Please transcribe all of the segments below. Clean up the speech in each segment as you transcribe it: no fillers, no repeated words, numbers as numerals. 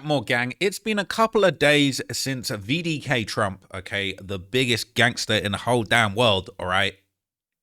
More gang, it's been a couple of days since VDK Trump, okay, the biggest gangster in the whole damn world, all right,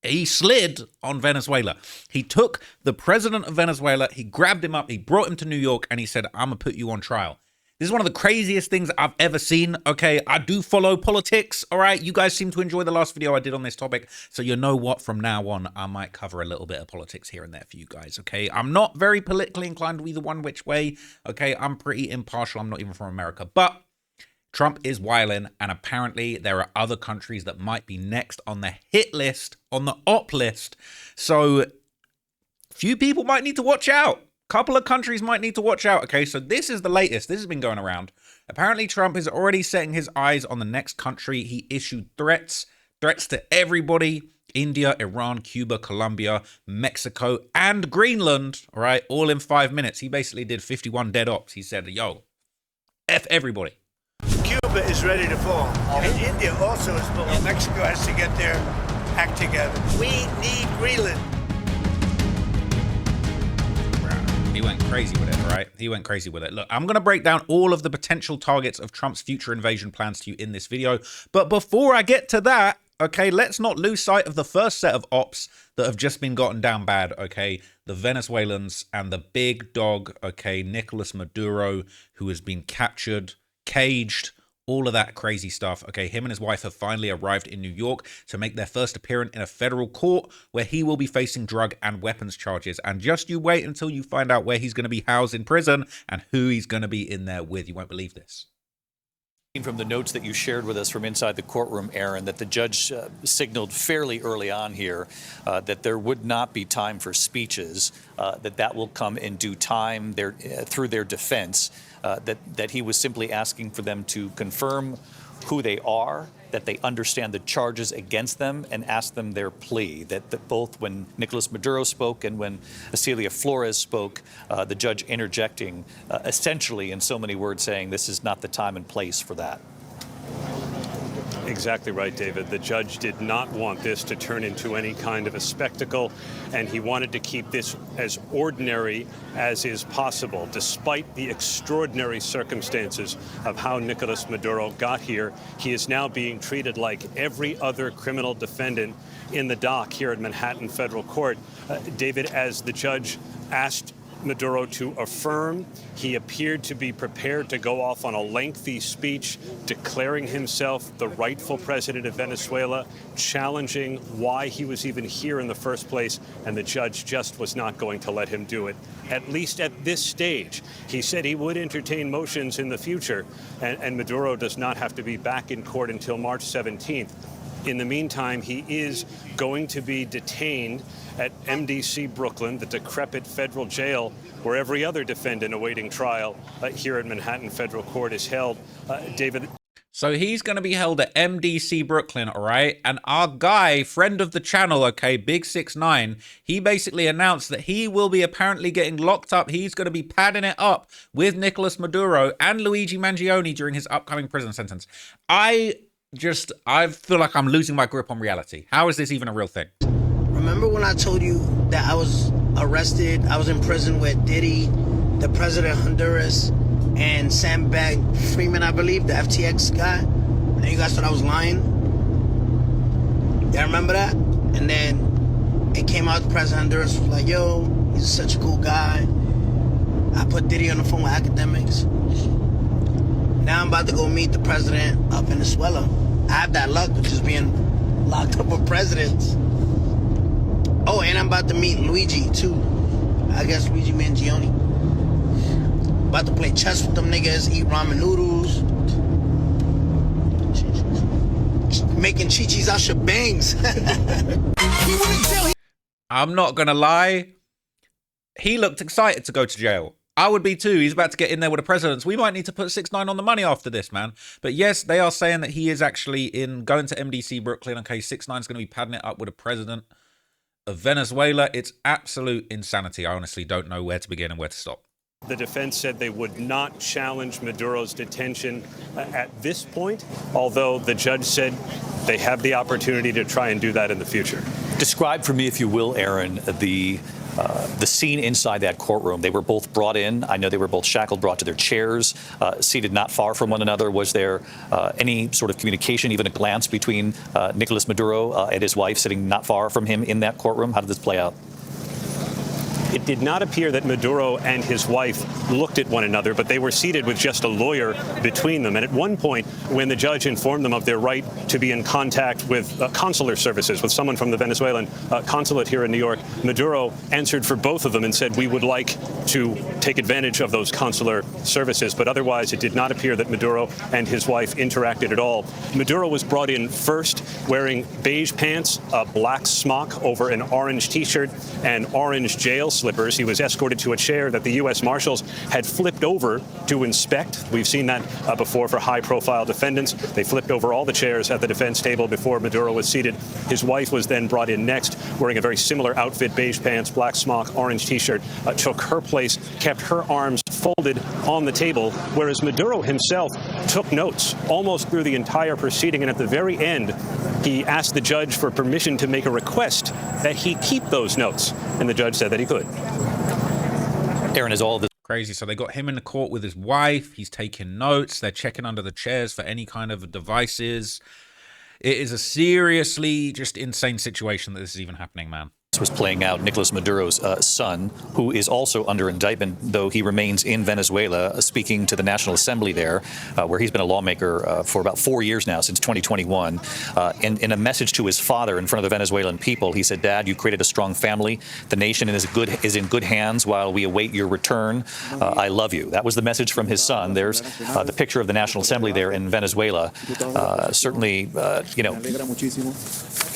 he slid on Venezuela. He took the president of Venezuela, he grabbed him up, he brought him to New York, and he said, I'm gonna put you on trial. This is one of the craziest things I've ever seen, okay? I do follow politics, all right? You guys seem to enjoy the last video I did on this topic, so you know what? From now on, I might cover a little bit of politics here and there for you guys, okay? I'm not very politically inclined either one which way, okay? I'm pretty impartial. I'm not even from America, but Trump is wilding, and apparently there are other countries that might be next on the hit list, on the op list, so few people might need to watch out. Couple of countries might need to watch out. Okay, so this is the latest. This has been going around. Apparently, Trump is already setting his eyes on the next country. He issued threats to everybody: India, Iran, Cuba, Colombia, Mexico, and Greenland. All right, all in 5 minutes. He basically did 51 dead ops. He said, yo, F everybody. Cuba is ready to fall. And India also is falling. Mexico has to get their act together. We need Greenland. He went crazy with it, right? He went crazy with it. Look, I'm going to break down all of the potential targets of Trump's future invasion plans to you in this video. But before I get to that, okay, let's not lose sight of the first set of ops that have just been gotten down bad, okay? The Venezuelans and the big dog, okay, Nicolas Maduro, who has been captured, caged, all of that crazy stuff. Okay, him and his wife have finally arrived in New York to make their first appearance in a federal court where he will be facing drug and weapons charges. And just you wait until you find out where he's going to be housed in prison and who he's going to be in there with. You won't believe this. From the notes that you shared with us from inside the courtroom, Aaron, that the judge signaled fairly early on here that there would not be time for speeches, that will come in due time through their defense, that he was simply asking for them to confirm who they are, that they understand the charges against them, and ask them their plea. That both when Nicolas Maduro spoke and when Celia Flores spoke, the judge interjecting essentially in so many words saying this is not the time and place for that. Exactly right, David. The judge did not want this to turn into any kind of a spectacle, and he wanted to keep this as ordinary as is possible. Despite the extraordinary circumstances of how Nicolas Maduro got here, he is now being treated like every other criminal defendant in the dock here at Manhattan Federal Court. David, as the judge asked Maduro to affirm, he appeared to be prepared to go off on a lengthy speech declaring himself the rightful president of Venezuela, challenging why he was even here in the first place, and the judge just was not going to let him do it, at least at this stage. He said he would entertain motions in the future, and Maduro does not have to be back in court until March 17th. In the meantime, he is going to be detained at MDC Brooklyn, the decrepit federal jail where every other defendant awaiting trial here at Manhattan Federal Court is held. David. So he's going to be held at MDC Brooklyn, all right? And our guy, friend of the channel, okay, Big69, he basically announced that he will be apparently getting locked up. He's going to be padding it up with Nicolas Maduro and Luigi Mangione during his upcoming prison sentence. I feel like I'm losing my grip on reality. How is this even a real thing? Remember when I told you that I was arrested? I was in prison with Diddy, the president of Honduras, and Sam Bankman-Fried, I believe, the FTX guy. And you guys thought I was lying? Yeah, remember that? And then it came out, the president of Honduras was like, yo, he's such a cool guy. I put Diddy on the phone with academics. Now I'm about to go meet the president of Venezuela. I have that luck of just being locked up with presidents. Oh, and I'm about to meet Luigi, too. I guess Luigi Mangione. About to play chess with them niggas, eat ramen noodles. Making chichis out your bangs. I'm not going to lie. He looked excited to go to jail. I would be too. He's about to get in there with the presidents. We might need to put 6ix9ine on the money after this, man. But yes, they are saying that he is actually going to MDC Brooklyn. Okay, 6ix9ine's going to be padding it up with the president of Venezuela. It's absolute insanity. I honestly don't know where to begin and where to stop. The defense said they would not challenge Maduro's detention at this point, although the judge said they have the opportunity to try and do that in the future. Describe for me, if you will, Aaron, the the scene inside that courtroom. They were both brought in. I know they were both shackled, brought to their chairs, seated not far from one another. Was there any sort of communication, even a glance between Nicolas Maduro and his wife sitting not far from him in that courtroom? How did this play out? It did not appear that Maduro and his wife looked at one another, but they were seated with just a lawyer between them. And at one point, when the judge informed them of their right to be in contact with consular services, with someone from the Venezuelan consulate here in New York, Maduro answered for both of them and said, we would like to take advantage of those consular services. But otherwise, it did not appear that Maduro and his wife interacted at all. Maduro was brought in first wearing beige pants, a black smock over an orange T-shirt, and orange jail slippers. He was escorted to a chair that the U.S. Marshals had flipped over to inspect. We've seen that before for high-profile defendants. They flipped over all the chairs at the defense table before Maduro was seated. His wife was then brought in next, wearing a very similar outfit, beige pants, black smock, orange T-shirt, took her place, kept her arms folded on the table, whereas Maduro himself took notes almost through the entire proceeding, and at the very end, he asked the judge for permission to make a request that he keep those notes, and the judge said that he could. Aaron, is all of this crazy? So they got him in the court with his wife. He's taking notes. They're checking under the chairs for any kind of devices. It is a seriously just insane situation that this is even happening, man. was playing out? Nicolas Maduro's son, who is also under indictment, though he remains in Venezuela, speaking to the National Assembly there, where he's been a lawmaker for about 4 years now, since 2021. In a message to his father in front of the Venezuelan people, he said, "Dad, you created a strong family. The nation is in good hands while we await your return. I love you." That was the message from his son. There's the picture of the National Assembly there in Venezuela. Certainly,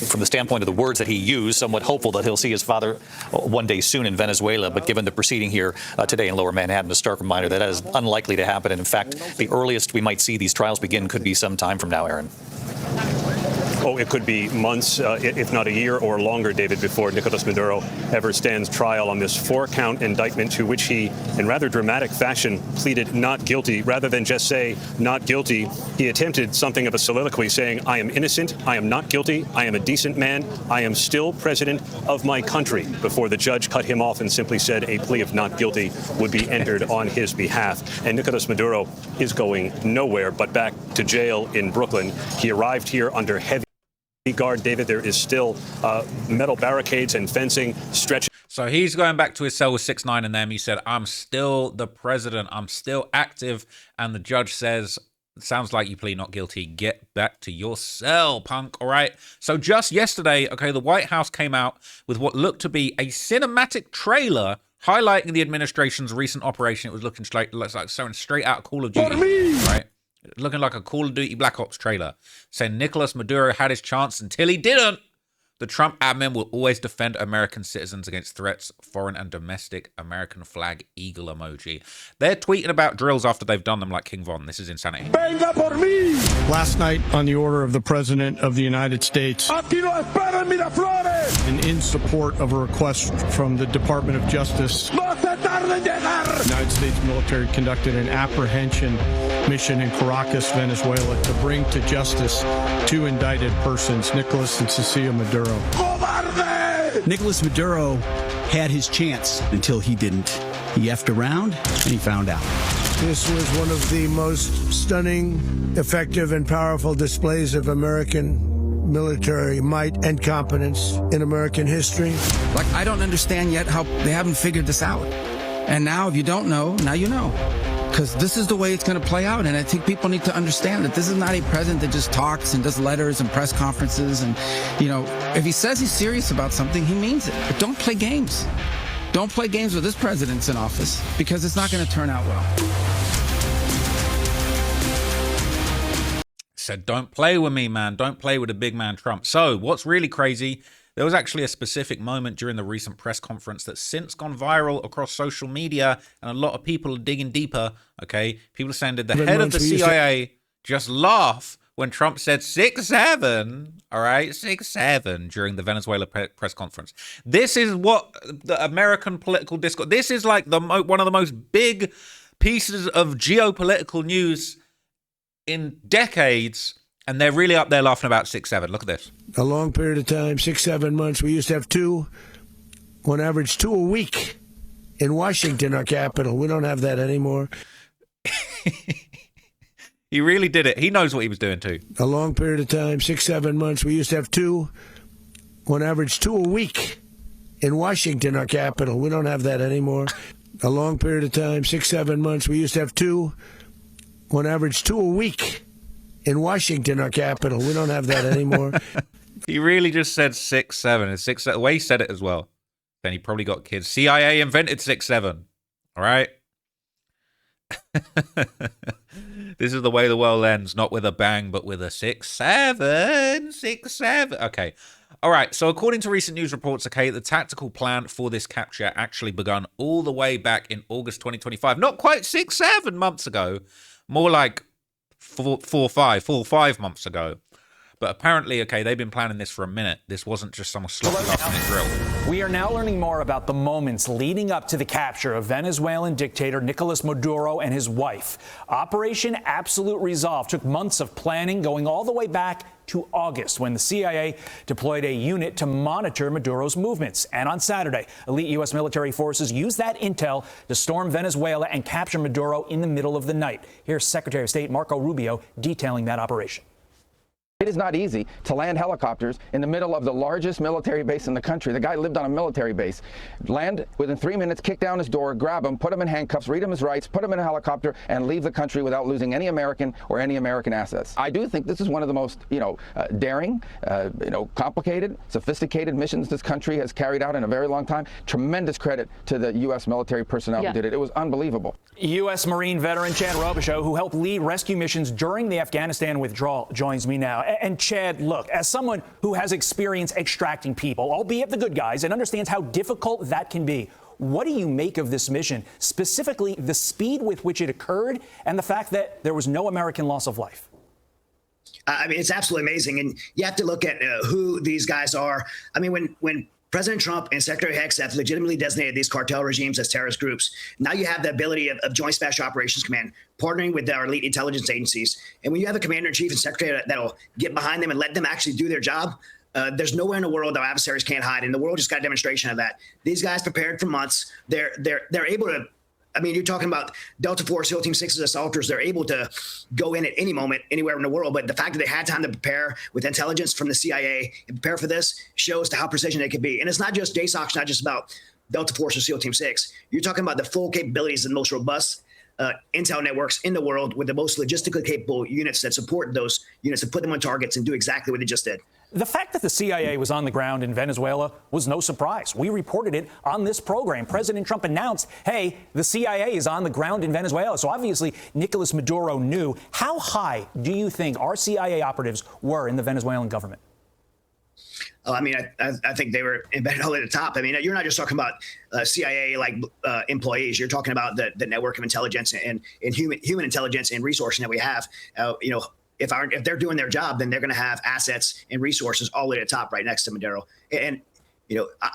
from the standpoint of the words that he used, somewhat hopeful that he'll see his father one day soon in Venezuela. But given the proceeding here today in Lower Manhattan, a stark reminder that is unlikely to happen. And in fact, the earliest we might see these trials begin could be some time from now, Aaron. Oh, it could be months, if not a year or longer, David, before Nicolas Maduro ever stands trial on this 4-count indictment to which he, in rather dramatic fashion, pleaded not guilty. Rather than just say not guilty, he attempted something of a soliloquy saying, "I am innocent, I am not guilty, I am a decent man, I am still president of my country," before the judge cut him off and simply said a plea of not guilty would be entered on his behalf. And Nicolas Maduro is going nowhere but back to jail in Brooklyn. He arrived here under heavy guard, David. There is still metal barricades and fencing stretching. So he's going back to his cell with 6ix9ine and them. He said, "I'm still the president. I'm still active." And the judge says, "Sounds like you plead not guilty. Get back to your cell, punk." All right. So just yesterday, okay, the White House came out with what looked to be a cinematic trailer highlighting the administration's recent operation. It was looking like something straight out of Call of Duty, right? Looking like a Call of Duty Black Ops trailer, saying Nicolas Maduro had his chance until he didn't. The Trump admin will always defend American citizens against threats, foreign and domestic. American flag eagle emoji. They're tweeting about drills after they've done them like King Von. This is insanity. Venga por mí. Last night, on the order of the President of the United States, aquí no esperan Miraflores, and in support of a request from the Department of Justice, no se tarde en llegar. The United States military conducted an apprehension mission in Caracas, Venezuela, to bring to justice 2 indicted persons, Nicolas and Cecilia Maduro. Nicolas Maduro had his chance until he didn't. He effed around and he found out. This was one of the most stunning, effective, and powerful displays of American military might and competence in American history. Like, I don't understand yet how they haven't figured this out. And now, if you don't know, now you know. Because this is the way it's going to play out. And I think people need to understand that this is not a president that just talks and does letters and press conferences. And, if he says he's serious about something, he means it. But don't play games. Don't play games with this president's in office, because it's not going to turn out well. Said, "Don't play with me, man. Don't play with the big man Trump." So what's really crazy, there was actually a specific moment during the recent press conference that's since gone viral across social media, and a lot of people are digging deeper, okay? People are saying, did the head of the CIA just laugh when Trump said 6-7, all right? 6-7 during the Venezuela press conference. This is what the American political discourse, this is like one of the most big pieces of geopolitical news in decades, and they're really up there laughing about 6-7. Look at this. A long period of time, 6-7 months. We used to have 2 on average 2 a week in Washington, our capital. We don't have that anymore. He really did it. He knows what he was doing too. A long period of time, 6, 7 months. We used to have on average 2 a week in Washington, our capital. We don't have that anymore. A long period of time, 6, 7 months. We used to have on average 2 a week in Washington, our capital. We don't have that anymore. He really just said 6, 7. And 6, the way he said it as well. Then he probably got kids. CIA invented 6, 7. All right. This is the way the world ends, not with a bang, but with a 6, 7, 6, 7. Okay. All right. So according to recent news reports, okay, the tactical plan for this capture actually begun all the way back in August 2025. Not quite 6, 7 months ago. More like 4, 5 months ago. But apparently, okay, they've been planning this for a minute. This wasn't just some sloppy last-minute drill. We are now learning more about the moments leading up to the capture of Venezuelan dictator Nicolas Maduro and his wife. Operation Absolute Resolve took months of planning, going all the way back to August, when the CIA deployed a unit to monitor Maduro's movements. And on Saturday, elite U.S. military forces used that intel to storm Venezuela and capture Maduro in the middle of the night. Here's Secretary of State Marco Rubio detailing that operation. It is not easy to land helicopters in the middle of the largest military base in the country. The guy lived on a military base. Land within 3 minutes, kick down his door, grab him, put him in handcuffs, read him his rights, put him in a helicopter, and leave the country without losing any American or any American assets. I do think this is one of the most, daring, complicated, sophisticated missions this country has carried out in a very long time. Tremendous credit to the U.S. military personnel who did it. It was unbelievable. U.S. Marine veteran Chad Robichaux, who helped lead rescue missions during the Afghanistan withdrawal, joins me now. And Chad, look, as someone who has experience extracting people, albeit the good guys, and understands how difficult that can be, what do you make of this mission, specifically the speed with which it occurred and the fact that there was no American loss of life? I mean, it's absolutely amazing. And you have to look at who these guys are. I mean, when President Trump and Secretary Hicks have legitimately designated these cartel regimes as terrorist groups, now you have the ability of Joint Special Operations Command partnering with our elite intelligence agencies. And when you have a commander-in-chief and secretary that'll get behind them and let them actually do their job, there's nowhere in the world our adversaries can't hide. And the world just got a demonstration of that. These guys prepared for months. They're able to, I mean, you're talking about Delta Force, SEAL Team 6's assaulters. They're able to go in at any moment, anywhere in the world. But the fact that they had time to prepare with intelligence from the CIA and prepare for this shows to how precision they could be. And it's not just JSOC's, not just about Delta Force or SEAL Team 6. You're talking about the full capabilities and the most robust intel networks in the world with the most logistically capable units that support those units and put them on targets and do exactly what they just did. The fact that the CIA was on the ground in Venezuela was no surprise. We reported it on this program. President Trump announced, hey, the CIA is on the ground in Venezuela. So obviously, Nicolas Maduro knew. How high do you think our CIA operatives were in the Venezuelan government? I mean, I think they were embedded all at the top. I mean, you're not just talking about CIA employees. You're talking about the network of intelligence and human intelligence and resourcing that we have. If they're doing their job, then they're going to have assets and resources all the way at the top, right next to Maduro. And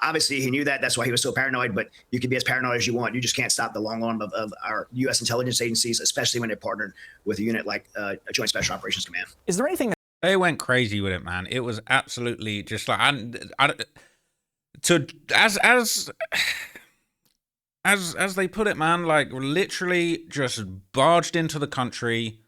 obviously he knew that. That's why he was so paranoid. But you can be as paranoid as you want. You just can't stop the long arm of our U.S. intelligence agencies, especially when they're partnered with a unit like a Joint Special Operations Command. Is there anything that they went crazy with it, man? It was absolutely just like as they put it, man. Like literally just barged into the country.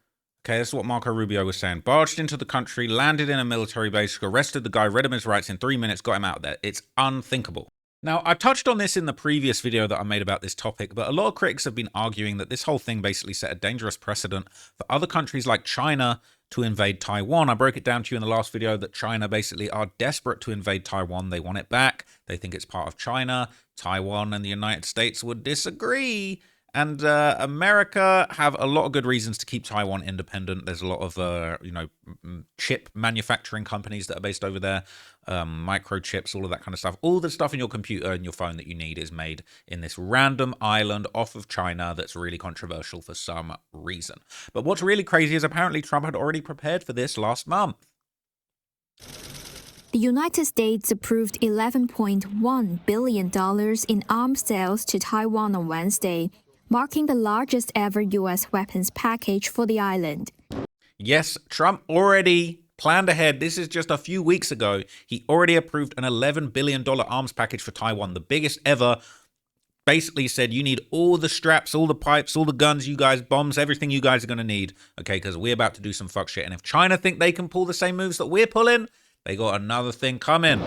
Okay, this is what Marco Rubio was saying. Barged into the country, landed in a military base, arrested the guy, read him his rights in 3 minutes, got him out of there. It's unthinkable. Now, I touched on this in the previous video that I made about this topic, but a lot of critics have been arguing that this whole thing basically set a dangerous precedent for other countries like China to invade Taiwan. I broke it down to you in the last video that China basically are desperate to invade Taiwan. They want it back. They think it's part of China. Taiwan and the United States would disagree. And America have a lot of good reasons to keep Taiwan independent. There's a lot of, chip manufacturing companies that are based over there, microchips, all of that kind of stuff. All the stuff in your computer and your phone that you need is made in this random island off of China that's really controversial for some reason. But what's really crazy is apparently Trump had already prepared for this last month. The United States approved $11.1 billion in arms sales to Taiwan on Wednesday, marking the largest ever U.S. weapons package for the island. Yes, Trump already planned ahead. This is just a few weeks ago. He already approved an $11 billion arms package for Taiwan, the biggest ever. Basically said, you need all the straps, all the pipes, all the guns, you guys, bombs, everything you guys are going to need, okay, because we're about to do some fuck shit. And if China think they can pull the same moves that we're pulling, they got another thing coming.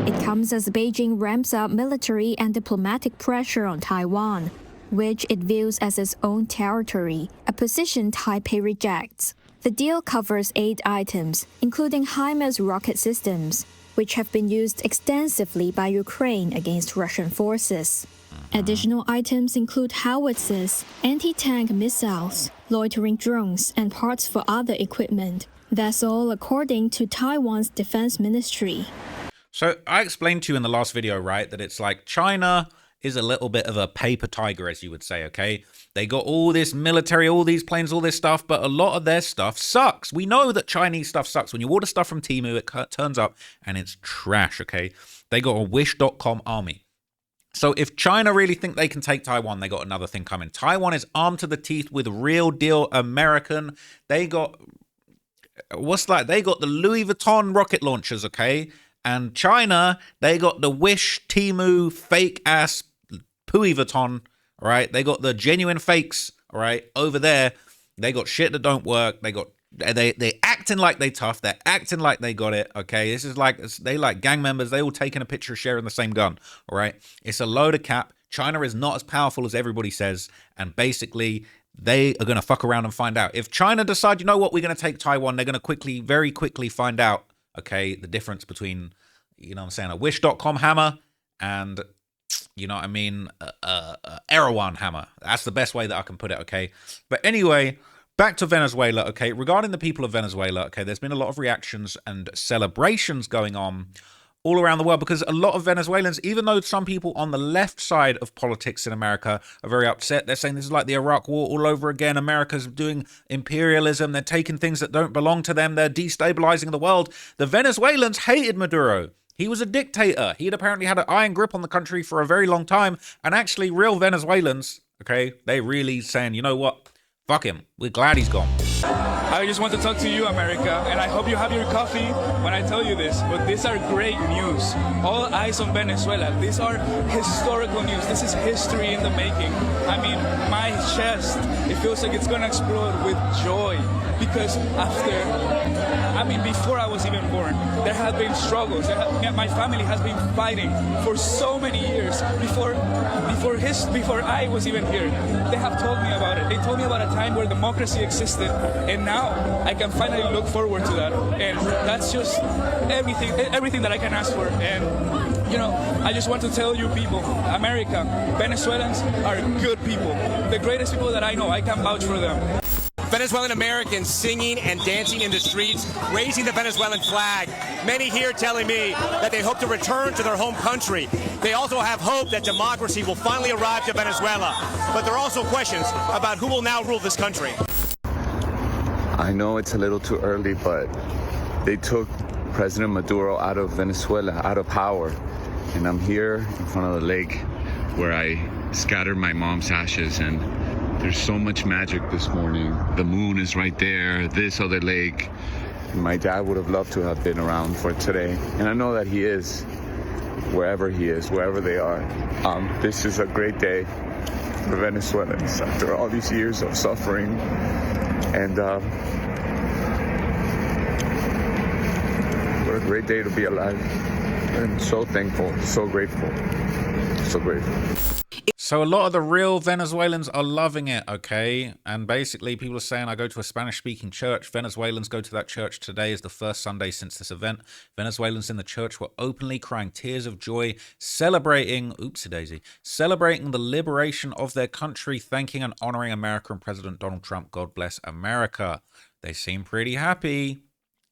It comes as Beijing ramps up military and diplomatic pressure on Taiwan, which it views as its own territory, a position Taipei rejects. The deal covers 8 items, including HIMARS rocket systems, which have been used extensively by Ukraine against Russian forces. Additional items include howitzers, anti-tank missiles, loitering drones, and parts for other equipment. That's all according to Taiwan's defense ministry. So I explained to you in the last video, right, that it's like China is a little bit of a paper tiger, as you would say, okay? They got all this military, all these planes, all this stuff, but a lot of their stuff sucks. We know that Chinese stuff sucks. When you order stuff from Temu, it turns up and it's trash, okay? They got a Wish.com army. So if China really think they can take Taiwan, they got another thing coming. Taiwan is armed to the teeth with real deal American. They got, they got the Louis Vuitton rocket launchers, okay? And China, they got the Wish, Temu, fake ass Louis Vuitton, all right? They got the genuine fakes, all right? Over there, they got shit that don't work. They acting like they tough. They're acting like they got it, okay? This is like, they like gang members. They all taking a picture sharing the same gun, all right? It's a load of cap. China is not as powerful as everybody says. And basically, they are going to fuck around and find out. If China decide, you know what, we're going to take Taiwan, they're going to very quickly find out, okay, the difference between, you know what I'm saying, a Wish.com hammer and, you know what I mean, Erewhon hammer. That's the best way that I can put it, okay? But anyway, back to Venezuela, okay? Regarding the people of Venezuela, okay, there's been a lot of reactions and celebrations going on all around the world because a lot of Venezuelans, even though some people on the left side of politics in America are very upset, they're saying this is like the Iraq War all over again. America's doing imperialism. They're taking things that don't belong to them. They're destabilizing the world. The Venezuelans hated Maduro. He was a dictator. He had apparently had an iron grip on the country for a very long time. And actually, real Venezuelans, okay, they really saying, you know what? Fuck him. We're glad he's gone. I just want to talk to you, America, and I hope you have your coffee when I tell you this, but these are great news. All eyes on Venezuela. These are historical news. This is history in the making. I mean, my chest, it feels like it's going to explode with joy because before I was even born, there have been struggles. My family has been fighting for so many years before I was even here. They have told me about it. They told me about a time where democracy existed, and now I can finally look forward to that. And that's just everything that I can ask for. And, you know, I just want to tell you people, America, Venezuelans are good people. The greatest people that I know, I can vouch for them. Venezuelan Americans singing and dancing in the streets, raising the Venezuelan flag. Many here telling me that they hope to return to their home country. They also have hope that democracy will finally arrive to Venezuela. But there are also questions about who will now rule this country. I know it's a little too early, but they took President Maduro out of Venezuela, out of power. And I'm here in front of the lake where I scattered my mom's ashes, and there's so much magic this morning. The moon is right there, this other lake. My dad would have loved to have been around for today. And I know that he is, wherever he is, wherever they are. This is a great day for Venezuelans after all these years of suffering. And what a great day to be alive. I'm so thankful, so grateful, so grateful. So a lot of the real Venezuelans are loving it, okay? And basically people are saying, I go to a Spanish-speaking church. Venezuelans go to that church today is the first Sunday since this event. Venezuelans in the church were openly crying tears of joy, celebrating, oopsie-daisy, celebrating the liberation of their country, thanking and honoring America and President Donald Trump. God bless America. They seem pretty happy.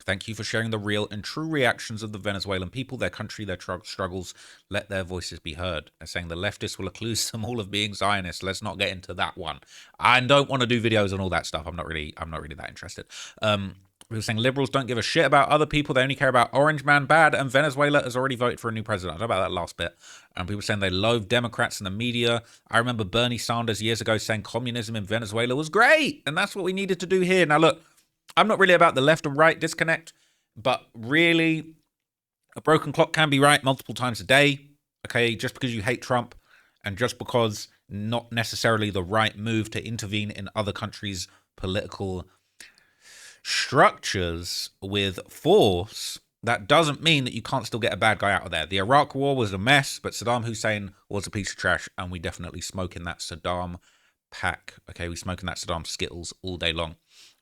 Thank you for sharing the real and true reactions of the Venezuelan people, their country, their struggles. Let their voices be heard. They're saying the leftists will accuse them all of being Zionists. Let's not get into that one. I don't want to do videos on all that stuff. I'm not really that interested. We were saying liberals don't give a shit about other people. They only care about Orange Man bad. And Venezuela has already voted for a new president. I don't know about that last bit. And people saying they loathe Democrats and the media. I remember Bernie Sanders years ago saying communism in Venezuela was great. And that's what we needed to do here. Now, look. I'm not really about the left and right disconnect, but really, a broken clock can be right multiple times a day. Okay, just because you hate Trump and just because not necessarily the right move to intervene in other countries' political structures with force, that doesn't mean that you can't still get a bad guy out of there. The Iraq War was a mess, but Saddam Hussein was a piece of trash, and we definitely smoke in that Saddam pack. Okay, we smoke in that Saddam Skittles all day long.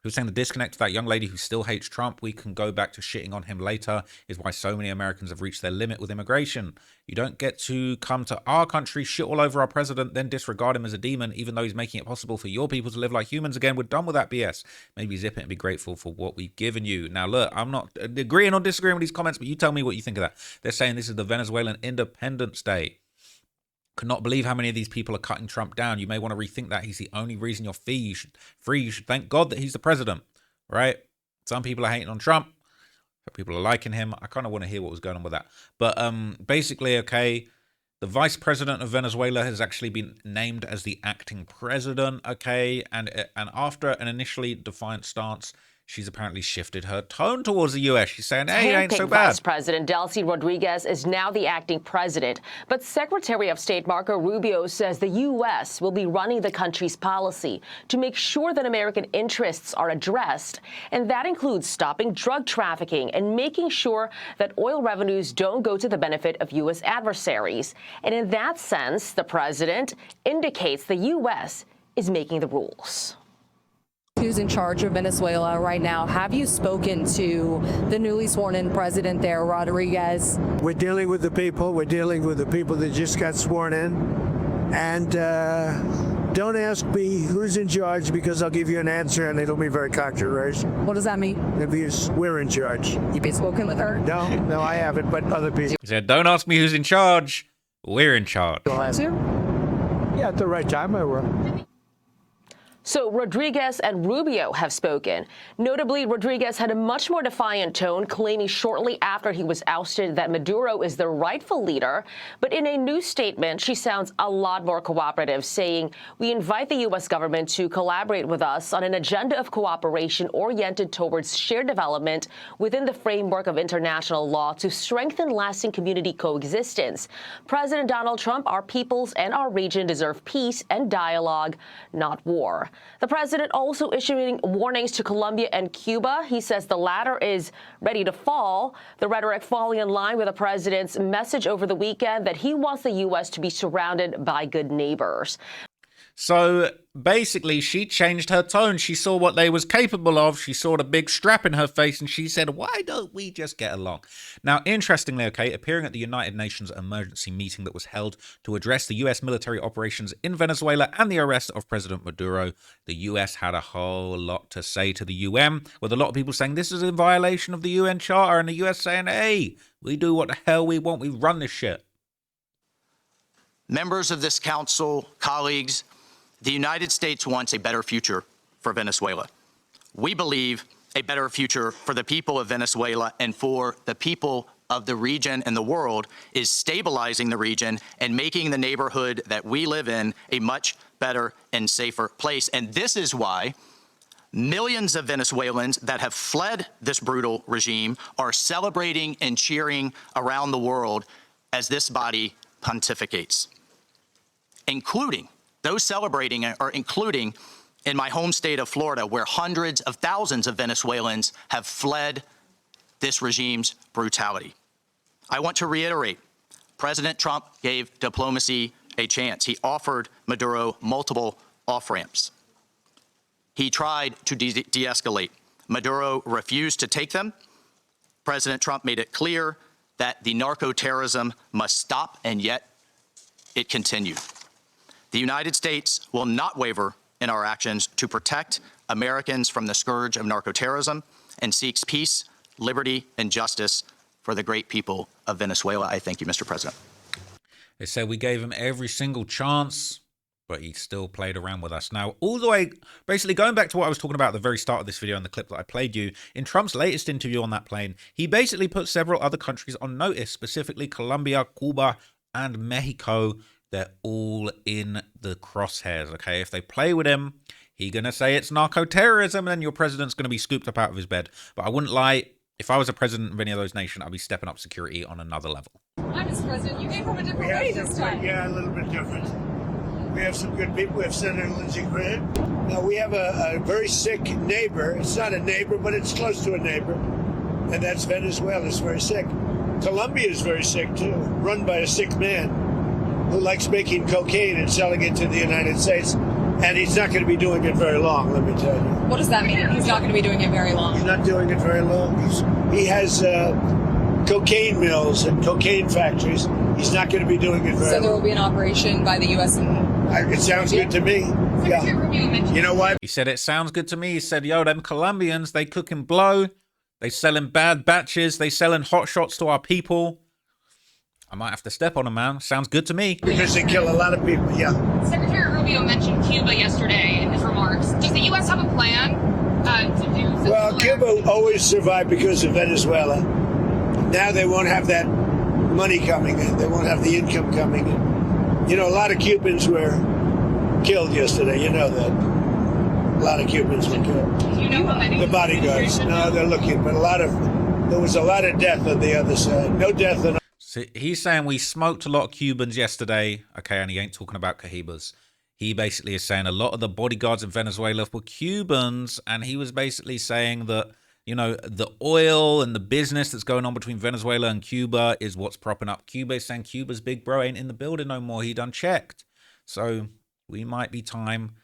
Who's saying the disconnect to that young lady who still hates Trump, we can go back to shitting on him later, is why so many Americans have reached their limit with immigration. You don't get to come to our country, shit all over our president, then disregard him as a demon, even though he's making it possible for your people to live like humans again. We're done with that BS. Maybe zip it and be grateful for what we've given you. Now, look, I'm not agreeing or disagreeing with these comments, but you tell me what you think of that. They're saying this is the Venezuelan Independence Day. Could not believe how many of these people are cutting Trump down. You may want to rethink that. He's the only reason you're free. You should thank God that he's the president, right? Some people are hating on Trump. Some people are liking him. I kind of want to hear what was going on with that. But basically, okay, the vice president of Venezuela has actually been named as the acting president, okay? And after an initially defiant stance, she's apparently shifted her tone towards the U.S. She's saying, hey, it ain't so bad. Vice President Delcy Rodriguez is now the acting president. But Secretary of State Marco Rubio says the U.S. will be running the country's policy to make sure that American interests are addressed. And that includes stopping drug trafficking and making sure that oil revenues don't go to the benefit of U.S. adversaries. And in that sense, the president indicates the U.S. is making the rules. Who's in charge of Venezuela right now? Have you spoken to the newly sworn-in president there, Rodriguez? We're dealing with the people. We're dealing with the people that just got sworn in. And don't ask me who's in charge, because I'll give you an answer and it'll be very controversial. What does that mean? We're in charge. You've been spoken with her? No, I haven't, but other people. He said, don't ask me who's in charge. We're in charge. Yeah, at the right time I will. So Rodriguez and Rubio have spoken. Notably, Rodriguez had a much more defiant tone, claiming shortly after he was ousted that Maduro is the rightful leader. But in a new statement, she sounds a lot more cooperative, saying, we invite the U.S. government to collaborate with us on an agenda of cooperation oriented towards shared development within the framework of international law to strengthen lasting community coexistence. President Donald Trump, our peoples and our region deserve peace and dialogue, not war. The president also issuing warnings to Colombia and Cuba. He says the latter is ready to fall. The rhetoric falling in line with the president's message over the weekend that he wants the U.S. to be surrounded by good neighbors. So basically, she changed her tone. She saw what they was capable of. She saw the big strap in her face, and she said, why don't we just get along? Now, interestingly, okay, appearing at the United Nations emergency meeting that was held to address the U.S. military operations in Venezuela and the arrest of President Maduro, the U.S. had a whole lot to say to the UN, with a lot of people saying this is in violation of the UN Charter, and the U.S. saying, hey, we do what the hell we want. We run this shit. Members of this council, colleagues, the United States wants a better future for Venezuela. We believe a better future for the people of Venezuela and for the people of the region and the world is stabilizing the region and making the neighborhood that we live in a much better and safer place. And this is why millions of Venezuelans that have fled this brutal regime are celebrating and cheering around the world as this body pontificates, including those celebrating are including in my home state of Florida, where hundreds of thousands of Venezuelans have fled this regime's brutality. I want to reiterate, President Trump gave diplomacy a chance. He offered Maduro multiple off-ramps. He tried to de-escalate. Maduro refused to take them. President Trump made it clear that the narco-terrorism must stop, and yet it continued. The United States will not waver in our actions to protect Americans from the scourge of narco-terrorism and seeks peace, liberty, and justice for the great people of Venezuela. I thank you, Mr. President. They said we gave him every single chance, but he still played around with us. Now, all the way, basically going back to what I was talking about at the very start of this video and the clip that I played you, in Trump's latest interview on that plane, he basically put several other countries on notice, specifically Colombia, Cuba, and Mexico. They're all in the crosshairs, okay? If they play with him, He gonna say it's narco-terrorism, and then your president's gonna be scooped up out of his bed. But I wouldn't lie. If I was a president of any of those nations, I'd be stepping up security on another level. Hi, Mr. President. You came from a different way this time. Yeah, a little bit different. We have some good people. We have Senator Lindsey Graham. Now, we have a very sick neighbor. It's not a neighbor, but it's close to a neighbor. And that's Venezuela. It's very sick. Colombia is very sick, too, run by a sick man who likes making cocaine and selling it to the United States. And he's not going to be doing it very long, let me tell you. What does that mean? He's not going to be doing it very long. He's not doing it very long. He has cocaine mills and cocaine factories. He's not going to be doing it very long. So there will be an operation by the U.S. and it sounds good to me. Yeah. You know why? He said, it sounds good to me. He said, yo, them Colombians, they cook and blow. They selling bad batches. They selling hot shots to our people. I might have to step on them, man. Sounds good to me. Because they kill a lot of people, yeah. Secretary Rubio mentioned Cuba yesterday in his remarks. Does the U.S. have a plan to do? Well, Cuba always survived because of Venezuela. Now they won't have that money coming in. They won't have the income coming in. You know, a lot of Cubans were killed yesterday. You know that. A lot of Cubans were killed. Do you know how many? The bodyguards. No, they're looking, but there was a lot of death on the other side. No death on. So he's saying we smoked a lot of Cubans yesterday. Okay, and he ain't talking about Cahibas. He basically is saying a lot of the bodyguards in Venezuela were Cubans, and he was basically saying that, you know, the oil and the business that's going on between Venezuela and Cuba is what's propping up Cuba. He's saying Cuba's big bro ain't in the building no more. He done checked. So we might be time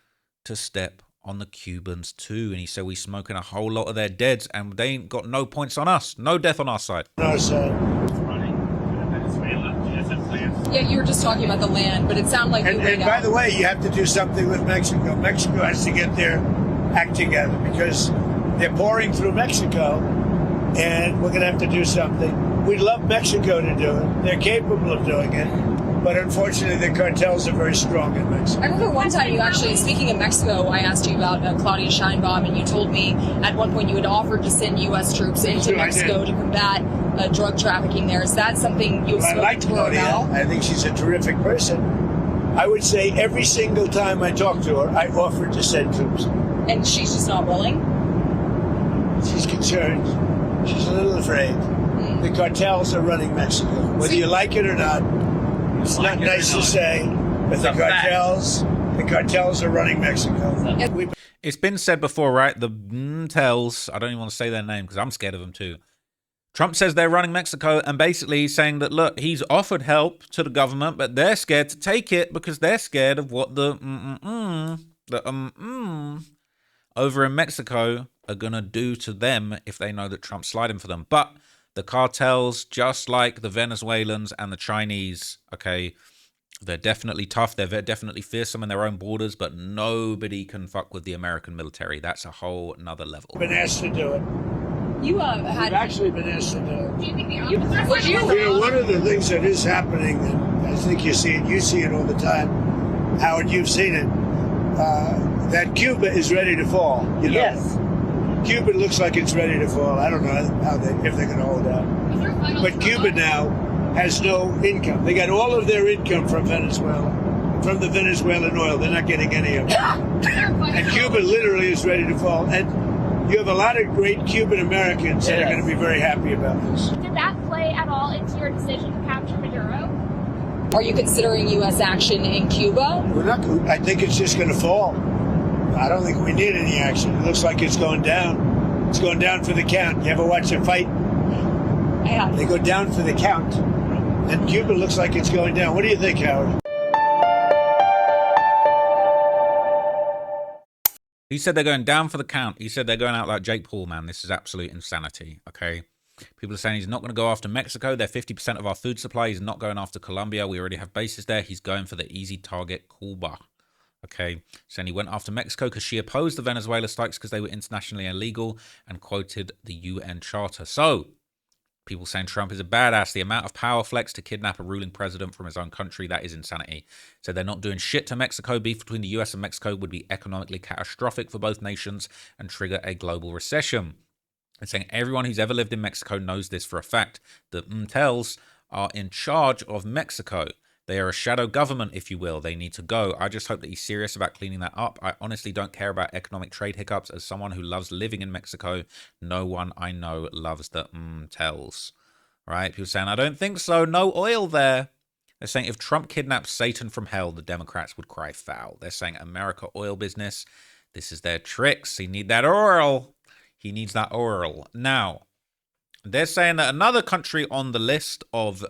to step on the Cubans too. And he said we smoking a whole lot of their deads, and they ain't got no points on us. No death on our side. No, sir. Yeah, you were just talking about the land, but it sounded like you and by the way, you have to do something with Mexico. Mexico has to get their act together because they're pouring through Mexico, and we're going to have to do something. We'd love Mexico to do it. They're capable of doing it, but unfortunately, the cartels are very strong in Mexico. I remember one time you actually, speaking of Mexico, I asked you about Claudia Sheinbaum, and you told me at one point you had offered to send U.S. troops into Mexico to combat drug trafficking there. Is that something you have spoken to her about? I think she's a terrific person. I would say every single time I talk to her, I offer to send troops. And she's just not willing? She's concerned. She's a little afraid. The cartels are running Mexico. Whether you like it or not, it's not nice to say, but the cartels are running Mexico. It's been said before, right? The tells, I don't even want to say their name because I'm scared of them too. Trump says they're running Mexico, and basically he's saying that, look, he's offered help to the government, but they're scared to take it because they're scared of what the over in Mexico are going to do to them if they know that Trump's sliding for them. But the cartels, just like the Venezuelans and the Chinese, okay, they're definitely tough. They're definitely fearsome in their own borders, but nobody can fuck with the American military. That's a whole nother level. Been asked to do it. You We've actually been asked to do it. Do you think the opposite? You know, one of the things that is happening, and I think you see it all the time, Howard, you've seen it, that Cuba is ready to fall. You know? Yes. Cuba looks like it's ready to fall. I don't know if they're going to hold out. But Cuba now has no income. They got all of their income from Venezuela, from the Venezuelan oil. They're not getting any of it. And Cuba literally is ready to fall. And you have a lot of great Cuban Americans that are going to be very happy about this. Did that play at all into your decision to capture Maduro? Are you considering U.S. action in Cuba? We're not. I think it's just going to fall. I don't think we need any action. It looks like it's going down. It's going down for the count. You ever watch a fight? Yeah. They go down for the count. And Cuba looks like it's going down. What do you think, Howard? He said they're going down for the count. He said they're going out like Jake Paul, man. This is absolute insanity, okay? People are saying he's not going to go after Mexico. They're 50% of our food supply. He's not going after Colombia. We already have bases there. He's going for the easy target, Cuba. Okay, saying he went after Mexico because she opposed the Venezuela strikes because they were internationally illegal and quoted the UN Charter. So, people saying Trump is a badass. The amount of power flex to kidnap a ruling president from his own country, that is insanity. So they're not doing shit to Mexico. Beef between the US and Mexico would be economically catastrophic for both nations and trigger a global recession. And saying everyone who's ever lived in Mexico knows this for a fact. The tells are in charge of Mexico. They are a shadow government, if you will. They need to go. I just hope that he's serious about cleaning that up. I honestly don't care about economic trade hiccups. As someone who loves living in Mexico, no one I know loves the tells. Right? People saying, I don't think so. No oil there. They're saying if Trump kidnaps Satan from hell, the Democrats would cry foul. They're saying America oil business. This is their tricks. He need that oil. He needs that oil. Now, they're saying that another country on the list of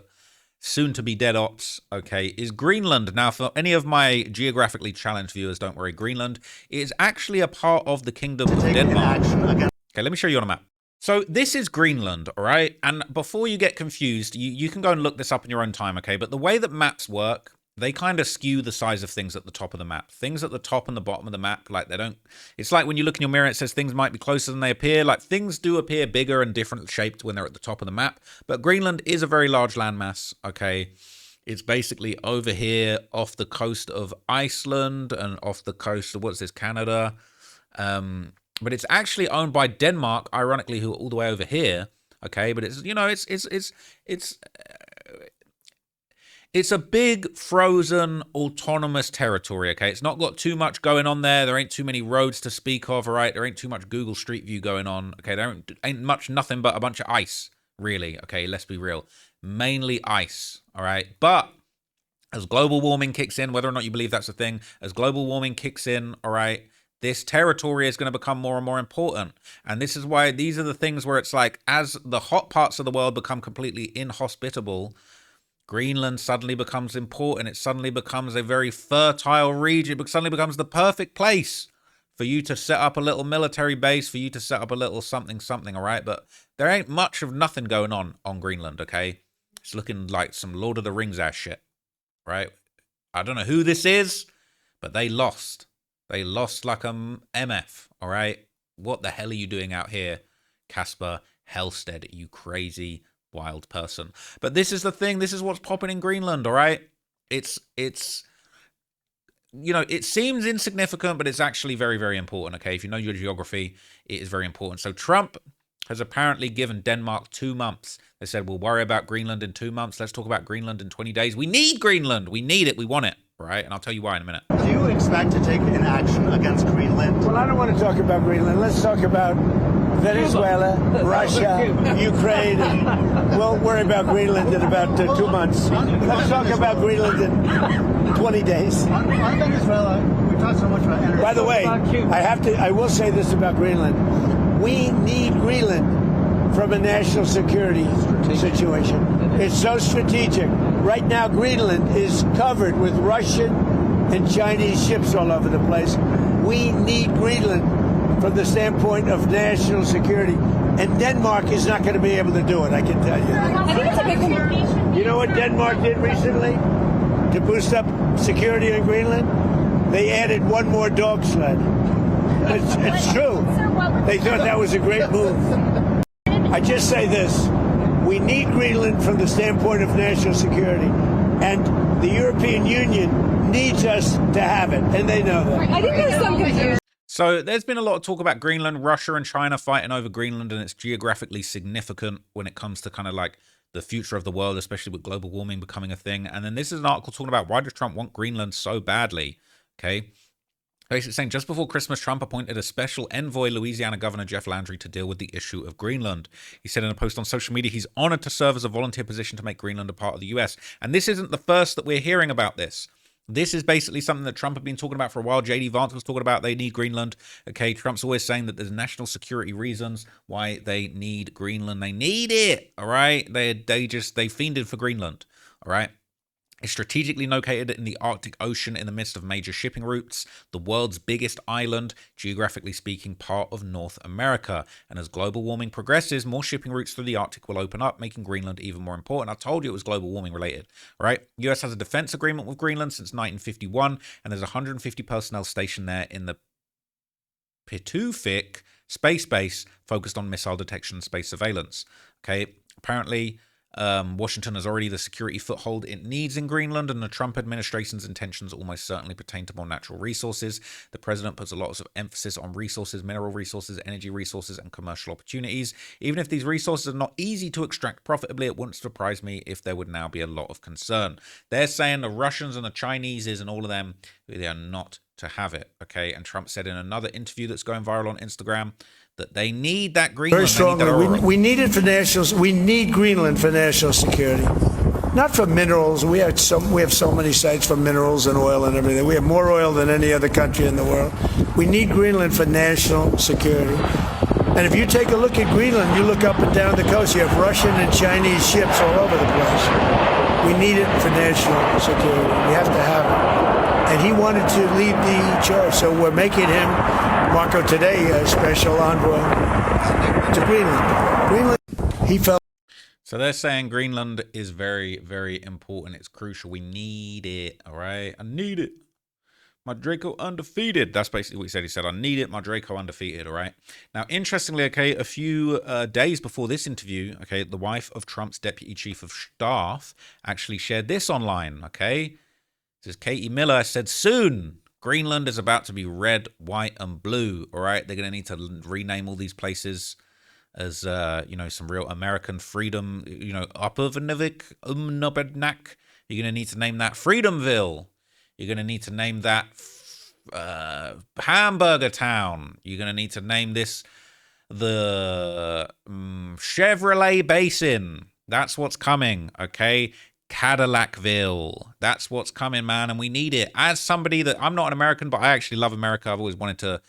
soon-to-be dead ops, okay, is Greenland. Now, for any of my geographically challenged viewers, don't worry, Greenland is actually a part of the Kingdom of Denmark. Okay, let me show you on a map. So this is Greenland, all right? And before you get confused, you can go and look this up in your own time, okay? But the way that maps work, they kind of skew the size of things at the top of the map. Things at the top and the bottom of the map, like they don't... It's like when you look in your mirror, it says things might be closer than they appear. Like things do appear bigger and different shaped when they're at the top of the map. But Greenland is a very large landmass, okay? It's basically over here off the coast of Iceland and off the coast of, what's this, Canada? But it's actually owned by Denmark, ironically, who are all the way over here, okay? But it's, you know, it's a big, frozen, autonomous territory, okay? It's not got too much going on there. There ain't too many roads to speak of, all right? There ain't too much Google Street View going on, okay? There ain't much, nothing but a bunch of ice, really, okay? Let's be real. Mainly ice, all right? But as global warming kicks in, whether or not you believe that's a thing, as global warming kicks in, all right, this territory is going to become more and more important. And this is why these are the things where it's like, as the hot parts of the world become completely inhospitable, Greenland suddenly becomes important. It suddenly becomes a very fertile region. It suddenly becomes the perfect place for you to set up a little military base, for you to set up a little something, all right? But there ain't much of nothing going on Greenland, okay? It's looking like some Lord of the Rings ass shit, right? I don't know who this is, but they lost. They lost like a MF, all right? What the hell are you doing out here, Casper Hellstead, you crazy wild person? But this is the thing. This is what's popping in Greenland, all right? It's you know, it seems insignificant, but it's actually very, very important, okay? If you know your geography, it is very important. So Trump has apparently given Denmark 2 months. They said, we'll worry about Greenland in 2 months. Let's talk about Greenland in 20 days. We need Greenland. We need it. We want it, right? And I'll tell you why in a minute. Do you expect to take an action against Greenland? Well, I don't want to talk about Greenland. Let's talk about Venezuela, Russia, Ukraine. We'll worry about Greenland in about 2 months. Let's talk about Greenland in 20 days. On Venezuela, we talked so much about energy. By the way, I will say this about Greenland. We need Greenland from a national security situation. It's so strategic. Right now, Greenland is covered with Russian and Chinese ships all over the place. We need Greenland from the standpoint of national security. And Denmark is not going to be able to do it, I can tell you. I think it's a big... You know what Denmark did recently to boost up security in Greenland? They added one more dog sled. It's true. They thought that was a great move. I just say this. We need Greenland from the standpoint of national security. And the European Union needs us to have it. And they know that. I think there's some confusion. So there's been a lot of talk about Greenland, Russia and China fighting over Greenland, and it's geographically significant when it comes to kind of like the future of the world, especially with global warming becoming a thing. And then this is an article talking about why does Trump want Greenland so badly, okay? Basically saying just before Christmas, Trump appointed a special envoy, Louisiana Governor Jeff Landry, to deal with the issue of Greenland. He said in a post on social media, he's honored to serve as a volunteer position to make Greenland a part of the US. And this isn't the first that we're hearing about this. This is basically something that Trump had been talking about for a while. J.D. Vance was talking about they need Greenland. Okay, Trump's always saying that there's national security reasons why they need Greenland. They need it, all right? They fiended for Greenland, all right? It's strategically located in the Arctic Ocean in the midst of major shipping routes, the world's biggest island, geographically speaking, part of North America. And as global warming progresses, more shipping routes through the Arctic will open up, making Greenland even more important. I told you it was global warming related, right? US has a defense agreement with Greenland since 1951, and there's 150 personnel stationed there in the Petro space base focused on missile detection and space surveillance. Okay, apparently Washington has already the security foothold it needs in Greenland, and the Trump administration's intentions almost certainly pertain to more natural resources. The president puts a lot of emphasis on resources, mineral resources, energy resources, and commercial opportunities. Even if these resources are not easy to extract profitably, it wouldn't surprise me if there would now be a lot of concern. They're saying the Russians and the Chineses and all of them, they are not to have it, okay? And Trump said in another interview that's going viral on Instagram that they need that Greenland. Very strongly. We need it for national. We need Greenland for national security, not for minerals. We have so many sites for minerals and oil and everything. We have more oil than any other country in the world. We need Greenland for national security. And if you take a look at Greenland, you look up and down the coast, you have Russian and Chinese ships all over the place. We need it for national security. We have to have it. And he wanted to lead the charge, so we're making him, Marco, today, a special envoy to Greenland. He felt. So they're saying Greenland is very, very important. It's crucial. We need it, all right? I need it. My Draco undefeated. That's basically what he said. He said, I need it. My Draco undefeated, all right? Now, interestingly, okay, a few days before this interview, okay, the wife of Trump's deputy chief of staff actually shared this online, okay? This is Katie Miller said, soon, Greenland is about to be red, white, and blue, all right? They're going to need to rename all these places as, some real American freedom, Upernavik, Umnobednak. You're going to need to name that Freedomville. You're going to need to name that Hamburger Town. You're going to need to name this the Chevrolet Basin. That's what's coming, okay? Cadillacville. That's what's coming, man, and we need it. As somebody that, I'm not an American, but I actually love America. I've always wanted to,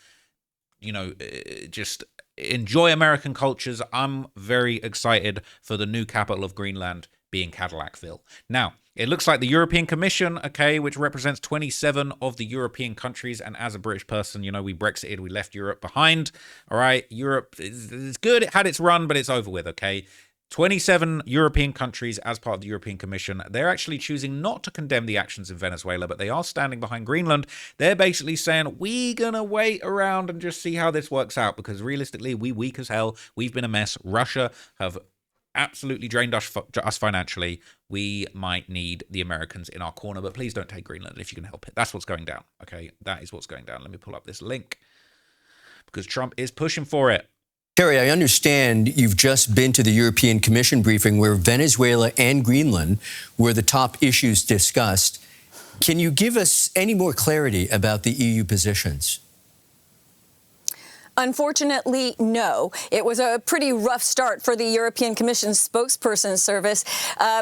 just enjoy American cultures. I'm very excited for the new capital of Greenland being Cadillacville. Now, it looks like the European Commission, okay, which represents 27 of the European countries, and as a British person, we Brexited, we left Europe behind, all right? Europe is good, it had its run, but it's over with, okay? 27 European countries as part of the European Commission. They're actually choosing not to condemn the actions in Venezuela, but they are standing behind Greenland. They're basically saying, we're going to wait around and just see how this works out, because realistically, we weak as hell. We've been a mess. Russia have absolutely drained us financially. We might need the Americans in our corner, but please don't take Greenland if you can help it. That's what's going down, okay? That is what's going down. Let me pull up this link, because Trump is pushing for it. Terry, I understand you've just been to the European Commission briefing where Venezuela and Greenland were the top issues discussed. Can you give us any more clarity about the EU positions? Unfortunately, no. It was a pretty rough start for the European Commission's spokesperson service,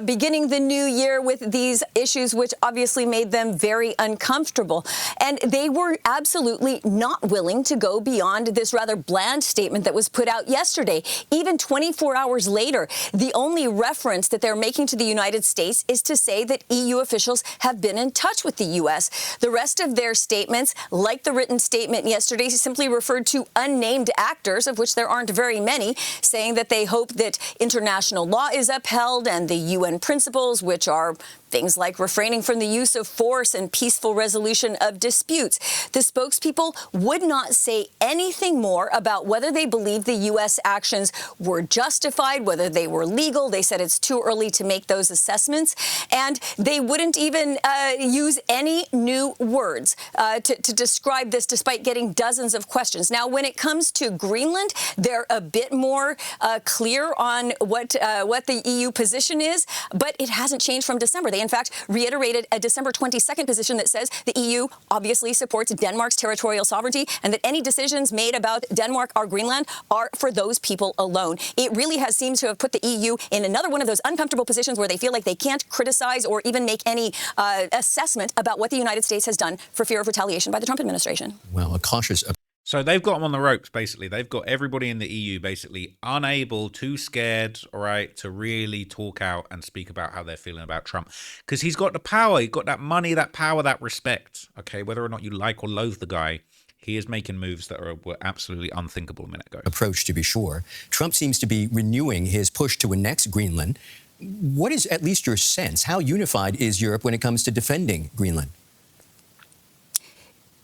beginning the new year with these issues, which obviously made them very uncomfortable. And they were absolutely not willing to go beyond this rather bland statement that was put out yesterday. Even 24 hours later, the only reference that they're making to the United States is to say that EU officials have been in touch with the U.S. The rest of their statements, like the written statement yesterday, simply referred to unnamed actors, of which there aren't very many, saying that they hope that international law is upheld and the UN principles, which are things like refraining from the use of force and peaceful resolution of disputes. The spokespeople would not say anything more about whether they believe the U.S. actions were justified, whether they were legal. They said it's too early to make those assessments. And they wouldn't even use any new words to describe this, despite getting dozens of questions. Now, when it comes to Greenland, they're a bit more clear on what the EU position is, but it hasn't changed from December. They, in fact, reiterated a December 22nd position that says the EU obviously supports Denmark's territorial sovereignty and that any decisions made about Denmark or Greenland are for those people alone. It really seems to have put the EU in another one of those uncomfortable positions where they feel like they can't criticize or even make any assessment about what the United States has done for fear of retaliation by the Trump administration. Well, a cautious... So they've got them on the ropes, basically. They've got everybody in the EU basically unable, too scared, all right, to really talk out and speak about how they're feeling about Trump. Because he's got the power, he's got that money, that power, that respect, okay? Whether or not you like or loathe the guy, he is making moves that were absolutely unthinkable a minute ago. Approach, to be sure. Trump seems to be renewing his push to annex Greenland. What is at least your sense? How unified is Europe when it comes to defending Greenland?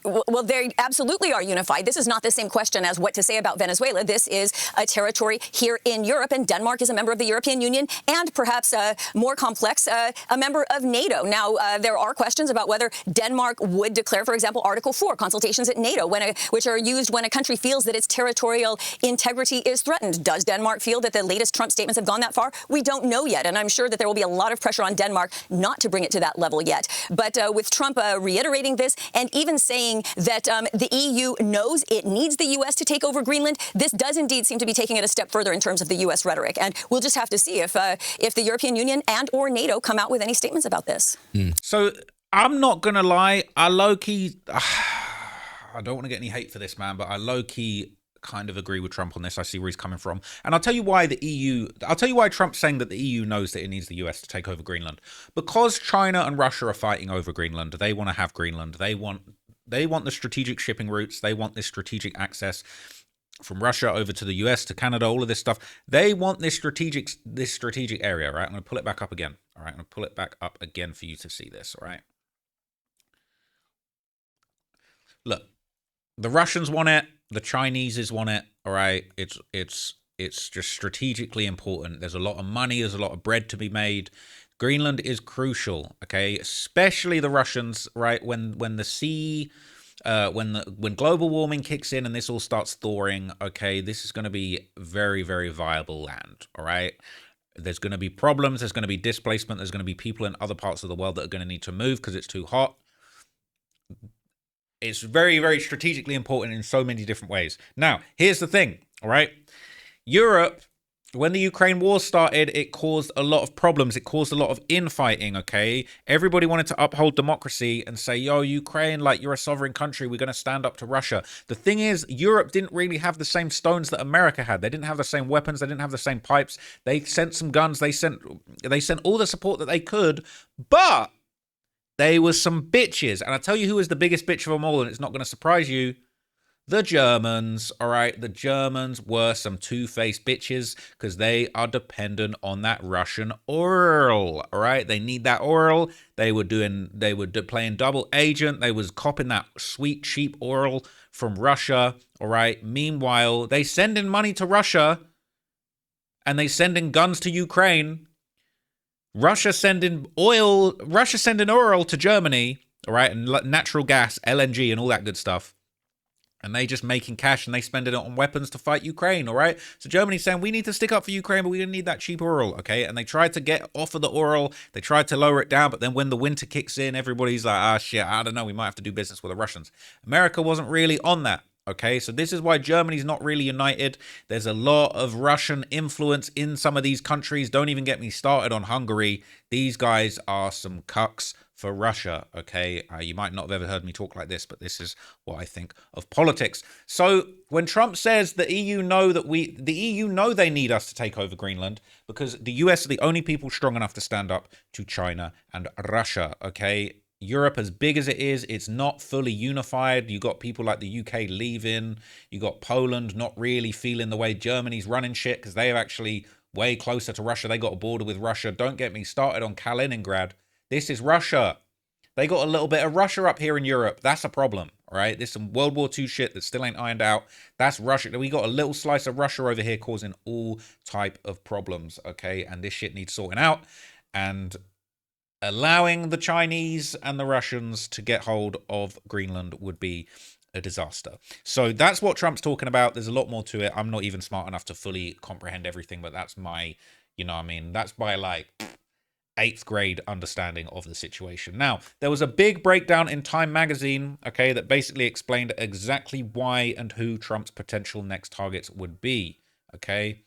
Well, they absolutely are unified. This is not the same question as what to say about Venezuela. This is a territory here in Europe, and Denmark is a member of the European Union and perhaps more complex, a member of NATO. Now, there are questions about whether Denmark would declare, for example, Article 4, consultations at NATO, which are used when a country feels that its territorial integrity is threatened. Does Denmark feel that the latest Trump statements have gone that far? We don't know yet, and I'm sure that there will be a lot of pressure on Denmark not to bring it to that level yet. But with Trump reiterating this and even saying that the EU knows it needs the U.S. to take over Greenland, this does indeed seem to be taking it a step further in terms of the U.S. rhetoric. And we'll just have to see if the European Union and or NATO come out with any statements about this. So I'm not going to lie. I low-key... I don't want to get any hate for this, man, but I low-key kind of agree with Trump on this. I see where he's coming from. And I'll tell you why I'll tell you why Trump's saying that the EU knows that it needs the US to take over Greenland. Because China and Russia are fighting over Greenland. They want to have Greenland. They want the strategic shipping routes. They want this strategic access from Russia over to the US, to Canada, all of this stuff. They want this strategic area, right? I'm going to pull it back up again. All right, I'm going to pull it back up again for you to see this, all right? Look, the Russians want it. The Chinese want it, all right? It's just strategically important. There's a lot of money. There's a lot of bread to be made. Greenland is crucial, okay? Especially the Russians, right? When the sea, when global warming kicks in and this all starts thawing, okay, this is going to be very, very viable land, all right? There's going to be problems. There's going to be displacement. There's going to be people in other parts of the world that are going to need to move because it's too hot. It's very, very strategically important in so many different ways. Now, here's the thing, all right? Europe, when the Ukraine war started, it caused a lot of problems. It caused a lot of infighting, okay? Everybody wanted to uphold democracy and say, yo, Ukraine, like, you're a sovereign country. We're going to stand up to Russia. The thing is, Europe didn't really have the same stones that America had. They didn't have the same weapons. They didn't have the same pipes. They sent some guns. They sent all the support that they could, but they were some bitches. And I'll tell you who was the biggest bitch of them all, and it's not going to surprise you. The Germans, all right? The Germans were some two-faced bitches because they are dependent on that Russian oil, all right? They need that oil. They were playing double agent. They was copping that sweet, cheap oil from Russia, all right? Meanwhile, they sending money to Russia and they sending guns to Ukraine. Russia sending oil to Germany, all right, and natural gas, LNG, and all that good stuff. And they just making cash and they spending it on weapons to fight Ukraine, all right? So Germany's saying, we need to stick up for Ukraine, but we don't need that cheap oil, okay? And they tried to get off of the oil. They tried to lower it down, but then when the winter kicks in, everybody's like, ah, shit, I don't know, we might have to do business with the Russians. America wasn't really on that. Okay, so this is why Germany's not really united. There's a lot of Russian influence in some of these countries. Don't even get me started on Hungary. These guys are some cucks for Russia, okay? You might not have ever heard me talk like this, but this is what I think of politics. So when Trump says the EU know they need us to take over Greenland because the US are the only people strong enough to stand up to China and Russia, okay? Europe, as big as it is, it's not fully unified. You got people like the UK leaving. You got Poland not really feeling the way Germany's running shit because they are actually way closer to Russia. They got a border with Russia. Don't get me started on Kaliningrad. This is Russia. They got a little bit of Russia up here in Europe. That's a problem, all right? There's some World War II shit that still ain't ironed out. That's Russia. We got a little slice of Russia over here causing all type of problems, okay? And this shit needs sorting out. And allowing the Chinese and the Russians to get hold of Greenland would be a disaster. So that's what Trump's talking about. There's a lot more to it. I'm not even smart enough to fully comprehend everything, but that's my, you know what I mean? That's my, like, 8th grade understanding of the situation. Now, there was a big breakdown in Time magazine, okay, that basically explained exactly why and who Trump's potential next targets would be, okay?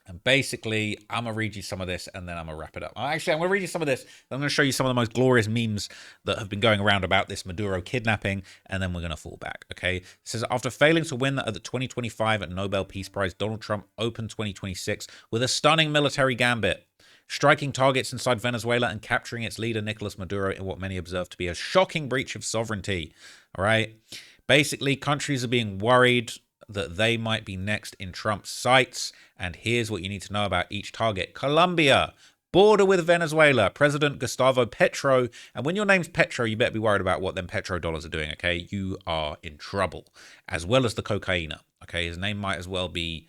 And basically, I'm going to read you some of this and then I'm going to wrap it up. Actually, I'm going to read you some of this. I'm going to show you some of the most glorious memes that have been going around about this Maduro kidnapping, and then we're going to fall back, okay? It says, after failing to win at the 2025 Nobel Peace Prize, Donald Trump opened 2026 with a stunning military gambit, striking targets inside Venezuela and capturing its leader, Nicolas Maduro, in what many observe to be a shocking breach of sovereignty, all right? Basically, countries are being worried that they might be next in Trump's sights. And here's what you need to know about each target. Colombia, border with Venezuela, President Gustavo Petro. And when your name's Petro, you better be worried about what them Petro dollars are doing, okay? You are in trouble, as well as the cocaina, okay? His name might as well be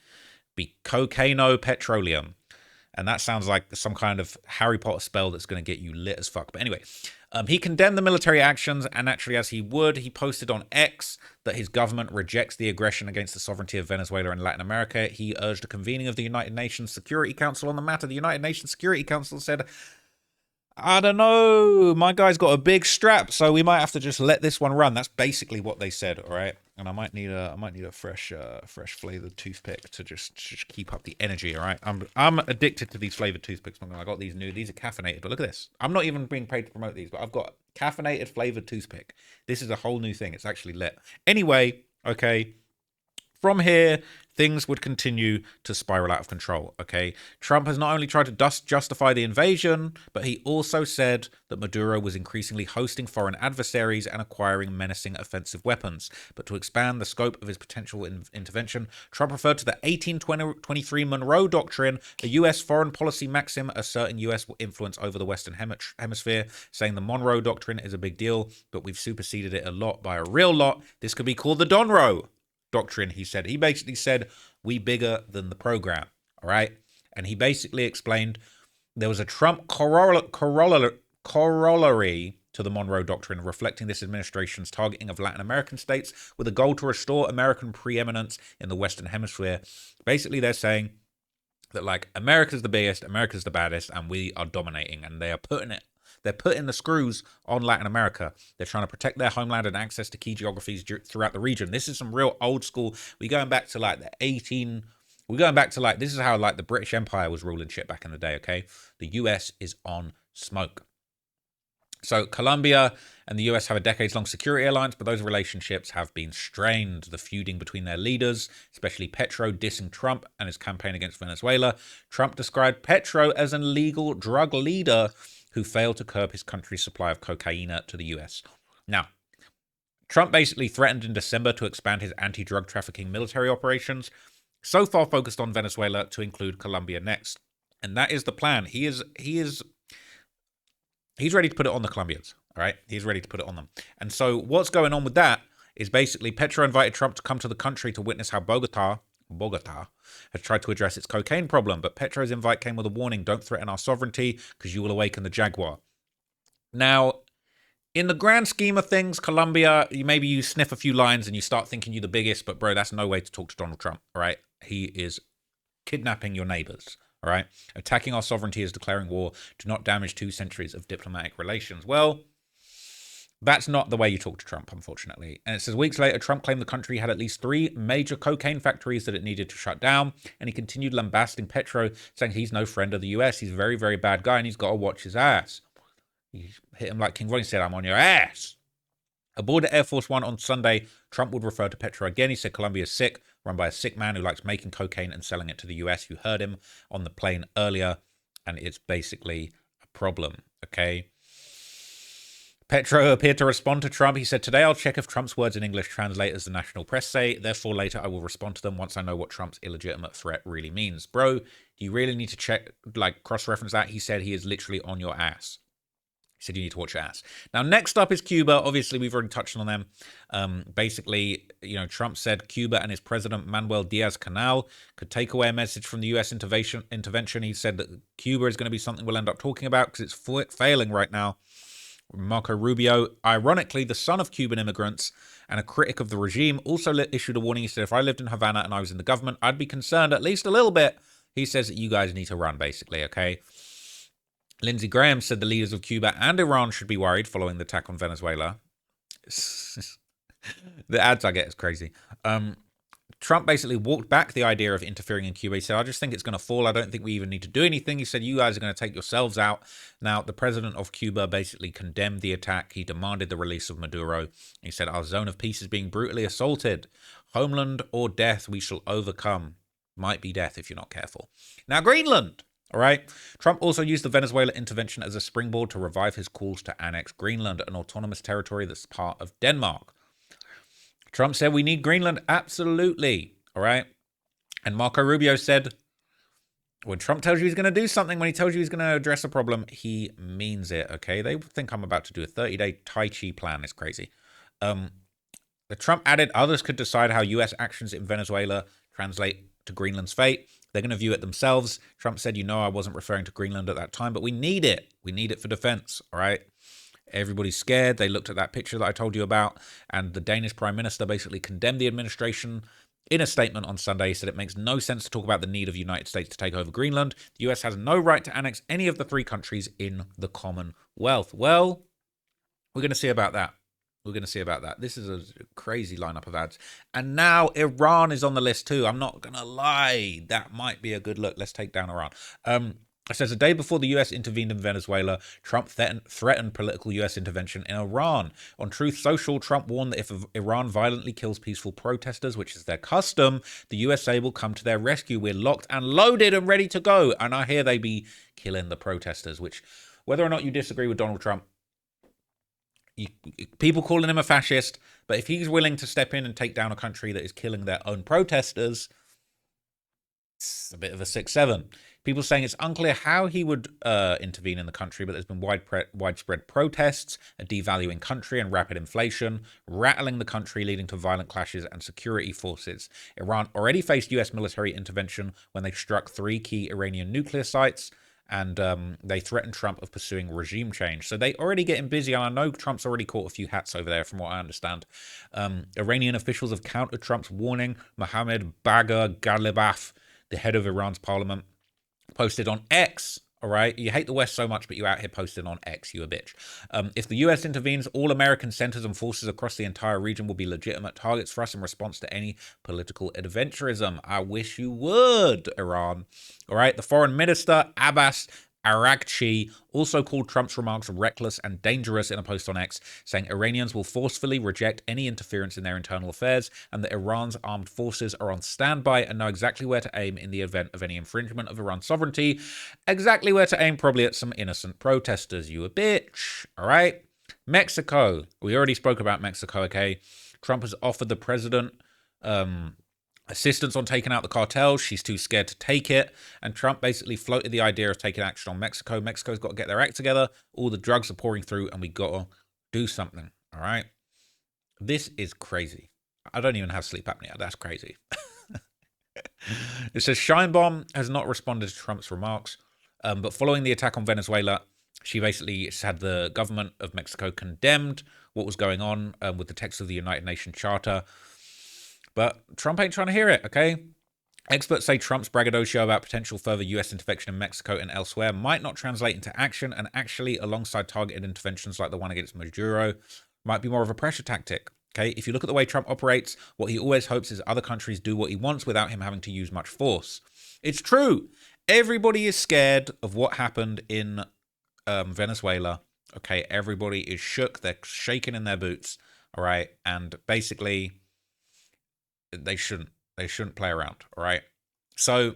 Cocaino Petroleum. And that sounds like some kind of Harry Potter spell that's going to get you lit as fuck. But anyway, he condemned the military actions, and naturally, as he would, he posted on X that his government rejects the aggression against the sovereignty of Venezuela and Latin America. He urged a convening of the United Nations Security Council on the matter. The United Nations Security Council said, I don't know, my guy's got a big strap, so we might have to just let this one run. That's basically what they said, all right? And I might need a fresh flavored toothpick to just keep up the energy, all right? I'm addicted to these flavored toothpicks. I got these are caffeinated, but look at this. I'm not even being paid to promote these, but I've got caffeinated flavored toothpick. This is a whole new thing. It's actually lit. Anyway, okay. From here, things would continue to spiral out of control, okay? Trump has not only tried to justify the invasion, but he also said that Maduro was increasingly hosting foreign adversaries and acquiring menacing offensive weapons. But to expand the scope of his potential intervention, Trump referred to the 1823 Monroe Doctrine, a U.S. foreign policy maxim asserting U.S. influence over the Western Hemisphere, saying the Monroe Doctrine is a big deal, but we've superseded it a lot by a real lot. This could be called the Donroe Doctrine, he said. He basically said, we bigger than the program, all right? And he basically explained there was a Trump corollary to the Monroe Doctrine, reflecting this administration's targeting of Latin American states with a goal to restore American preeminence in the Western Hemisphere. Basically, they're saying that, like, America's the biggest, America's the baddest, and we are dominating, and they are putting it. They're putting the screws on Latin America. They're trying to protect their homeland and access to key geographies throughout the region. This is some real old school. We're going back to like this is how like the British Empire was ruling shit back in the day, okay? The US is on smoke. So Colombia and the US have a decades-long security alliance, but those relationships have been strained. The feuding between their leaders, especially Petro dissing Trump and his campaign against Venezuela. Trump described Petro as an illegal drug leader who failed to curb his country's supply of cocaina to the US. Now, Trump basically threatened in December to expand his anti-drug trafficking military operations, so far focused on Venezuela, to include Colombia next. And that is the plan. He's ready to put it on the Colombians, all right? He's ready to put it on them. And so what's going on with that is basically Petro invited Trump to come to the country to witness how Bogota has tried to address its cocaine problem, but Petro's invite came with a warning: don't threaten our sovereignty because you will awaken the Jaguar. Now, in the grand scheme of things, Colombia, maybe you sniff a few lines and you start thinking you're the biggest, but bro, that's no way to talk to Donald Trump, all right? He is kidnapping your neighbors, all right? Attacking our sovereignty is declaring war. Do not damage 2 centuries of diplomatic relations. Well, that's not the way you talk to Trump, unfortunately. And it says weeks later, Trump claimed the country had at least 3 major cocaine factories that it needed to shut down. And he continued lambasting Petro, saying he's no friend of the US. He's a very, very bad guy and he's got to watch his ass. He hit him like King Ronnie said, I'm on your ass. Aboard Air Force One on Sunday, Trump would refer to Petro again. He said Colombia is sick, run by a sick man who likes making cocaine and selling it to the US. You heard him on the plane earlier, and it's basically a problem, okay? Petro appeared to respond to Trump. He said, today I'll check if Trump's words in English translate as the national press say. Therefore, later I will respond to them once I know what Trump's illegitimate threat really means. Bro, do you really need to check, like, cross-reference that? He said he is literally on your ass. He said you need to watch your ass. Now, next up is Cuba. Obviously, we've already touched on them. Basically, you know, Trump said Cuba and his president, Manuel Diaz-Canel, could take away a message from the U.S. intervention. He said that Cuba is going to be something we'll end up talking about because it's failing right now. Marco Rubio, ironically the son of Cuban immigrants and a critic of the regime, also issued a warning. He said, if I lived in Havana and I was in the government, I'd be concerned at least a little bit. He says that you guys need to run, basically, okay? Lindsey Graham said the leaders of Cuba and Iran should be worried following the attack on Venezuela. The ads I get is crazy. Trump basically walked back the idea of interfering in Cuba. He said, I just think it's going to fall. I don't think we even need to do anything. He said, you guys are going to take yourselves out. Now, the president of Cuba basically condemned the attack. He demanded the release of Maduro. He said, our zone of peace is being brutally assaulted. Homeland or death, we shall overcome. Might be death if you're not careful. Now, Greenland. All right. Trump also used the Venezuela intervention as a springboard to revive his calls to annex Greenland, an autonomous territory that's part of Denmark. Trump said, we need Greenland. Absolutely. All right. And Marco Rubio said, When Trump tells you he's going to do something, when he tells you he's going to address a problem, he means it, okay? They think I'm about to do a 30-day Tai Chi plan. It's crazy. The Trump added, others could decide how U.S. actions in Venezuela translate to Greenland's fate. They're going to view it themselves. Trump said, I wasn't referring to Greenland at that time, but we need it. We need it for defense, all right? Everybody's scared. They looked at that picture that I told you about, and the Danish Prime Minister basically condemned the administration in a statement on Sunday. He said it makes no sense to talk about the need of the United States to take over Greenland. The U.S. has no right to annex any of the 3 countries in the Commonwealth. Well, we're going to see about that. We're going to see about that. This is a crazy lineup of ads. And now Iran is on the list too. I'm not going to lie. That might be a good look. Let's take down Iran. It says a day before the U.S. intervened in Venezuela, Trump threatened political U.S. intervention in Iran. On Truth Social, Trump warned that if Iran violently kills peaceful protesters, which is their custom, the USA will come to their rescue. We're locked and loaded and ready to go. And I hear they be killing the protesters, which, whether or not you disagree with Donald Trump, people calling him a fascist, but if he's willing to step in and take down a country that is killing their own protesters, it's a bit of a 6-7. People saying it's unclear how he would intervene in the country, but there's been widespread protests, a devaluing country and rapid inflation, rattling the country, leading to violent clashes and security forces. Iran already faced U.S. military intervention when they struck 3 key Iranian nuclear sites, and they threatened Trump of pursuing regime change. So they already getting busy, and I know Trump's already caught a few hats over there from what I understand. Iranian officials have countered Trump's warning. Mohammed Bagher Ghalibaf, the head of Iran's parliament, posted on X, all right? You hate the West so much, but you're out here posting on X, you a bitch. If the U.S. intervenes, all American centers and forces across the entire region will be legitimate targets for us in response to any political adventurism. I wish you would, Iran. All right? The foreign minister, Abbas Araghchi, also called Trump's remarks reckless and dangerous in a post on X, saying Iranians will forcefully reject any interference in their internal affairs and that Iran's armed forces are on standby and know exactly where to aim in the event of any infringement of Iran's sovereignty. Exactly where to aim, probably at some innocent protesters, you a bitch. All right? Mexico. We already spoke about Mexico, okay? Trump has offered the president assistance on taking out the cartels. She's too scared to take it. And Trump basically floated the idea of taking action on Mexico. Mexico's got to get their act together. All the drugs are pouring through and we got to do something. All right. This is crazy. I don't even have sleep apnea. That's crazy. It says Sheinbaum has not responded to Trump's remarks. But following the attack on Venezuela, she basically had the government of Mexico condemned what was going on with the text of the United Nations Charter. But Trump ain't trying to hear it, okay? Experts say Trump's braggadocio about potential further U.S. intervention in Mexico and elsewhere might not translate into action, and actually, alongside targeted interventions like the one against Maduro, might be more of a pressure tactic, okay? If you look at the way Trump operates, what he always hopes is other countries do what he wants without him having to use much force. It's true. Everybody is scared of what happened in Venezuela, okay? Everybody is shook. They're shaking in their boots, all right? And basically, they shouldn't play around, all right? So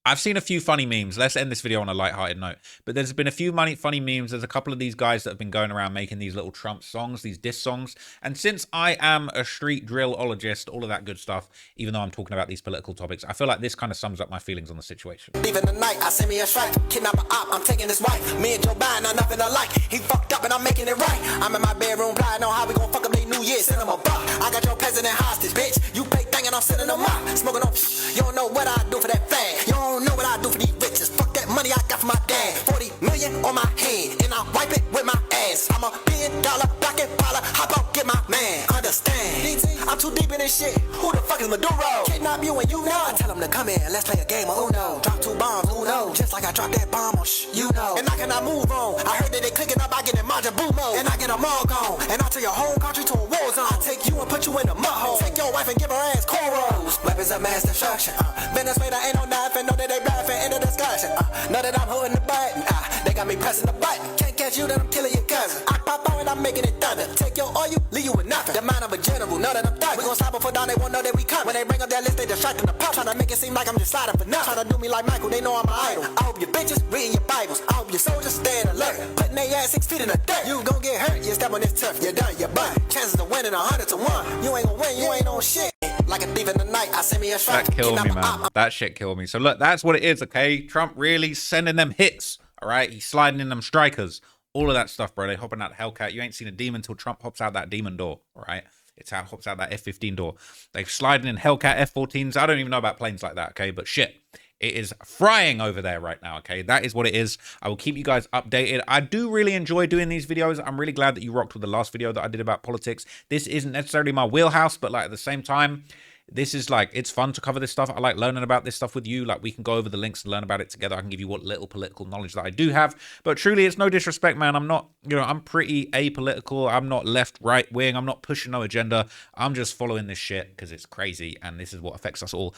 I've seen a few funny memes. Let's end this video on a lighthearted note. But there's been a few funny memes. There's a couple of these guys that have been going around making these little Trump songs, these diss songs. And since I am a street drillologist, all of that good stuff, even though I'm talking about these political topics, I feel like this kind of sums up my feelings on the situation. Even the night, I send me a strike, kidnap an op, I'm taking his wife. Me and Joe Biden are nothing alike. He fucked up and I'm making it right. I'm in my bedroom plotting on how we gon' fuck up their New Year. Send him a buck. I got your president hostage, bitch. You pay thing and I'm sending them up. Smoking on, you don't know what I do for that fag. You don't know what I do for these riches. Fuck that money I got from my dad. 40 million on my head, and I wipe it with my ass. I'm a $1 billion pocket baller. Hop out, get my man. Understand? I'm too deep in this shit. Who the fuck is Maduro? Kidnap you and you know. I tell him to come in, let's play a game of Uno. Drop 2 bombs, who knows? Just like I dropped that bomb on you know. And I cannot move on. I heard that they clicking up, I get in Majin Buu mode. And I get them all gone. And I turn your whole country to a war zone. I take you and put you in a mud hole. Take your wife and give her ass cornrows. Weapons of mass destruction. Venezuela ain't no nothing. Know that they bluffing in the discussion. Know that I'm holding the button. They got me pressing the button. Can't catch you, then I'm killing your cousin. I pop out and I'm making it thunder. Take your oil, leave you with nothing. The mind of a general, know that I'm thugging. We gon' slap before down, they won't know that we come. When they bring up that list, they distracting the pop. Tryna make it seem like I'm just sliding for nothing. Tryna do me like Michael, they know I'm an idol. I hope your bitches reading your Bibles. I hope your soldiers staying alert. Putting their ass 6 feet in the dirt. You gon' get hurt, you step on this turf, you're done, you're burned. Chances of winning 100 to 1. You ain't gon' win, you ain't on shit. Like a thief in the night, I send me a strike. That killed me, man. That shit killed me. So look, that's what it is, okay? Trump really sending them hits, all right? He's sliding in them strikers. All of that stuff, bro. They hopping out the Hellcat. You ain't seen a demon till Trump hops out that demon door, all right? It's how hops out that F-15 door. They've sliding in Hellcat F-14s. I don't even know about planes like that, okay? But shit, it is frying over there right now, okay? That is what it is. I will keep you guys updated. I do really enjoy doing these videos. I'm really glad that you rocked with the last video that I did about politics. This isn't necessarily my wheelhouse, but like at the same time, this is like, it's fun to cover this stuff. I like learning about this stuff with you. Like we can go over the links and learn about it together. I can give you what little political knowledge that I do have. But truly, it's no disrespect, man. I'm not, you know, I'm pretty apolitical. I'm not left, right wing. I'm not pushing no agenda. I'm just following this shit because it's crazy. And this is what affects us all.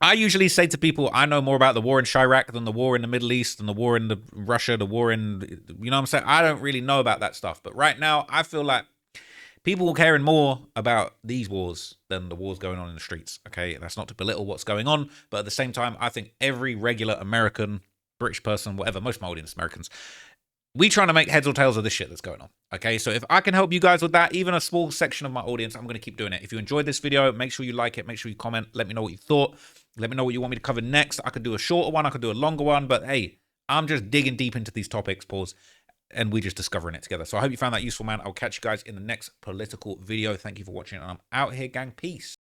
I usually say to people, I know more about the war in Chirac than the war in the Middle East and the war in Russia, the war in, you know what I'm saying? I don't really know about that stuff. But right now, I feel like people are caring more about these wars than the wars going on in the streets, okay? That's not to belittle what's going on, but at the same time, I think every regular American, British person, whatever, most of my audience Americans, we trying to make heads or tails of this shit that's going on, okay? So if I can help you guys with that, even a small section of my audience, I'm going to keep doing it. If you enjoyed this video, make sure you like it, make sure you comment, let me know what you thought, let me know what you want me to cover next. I could do a shorter one, I could do a longer one, but hey, I'm just digging deep into these topics, pause. And we're just discovering it together. So I hope you found that useful, man. I'll catch you guys in the next political video. Thank you for watching, and I'm out here, gang. Peace.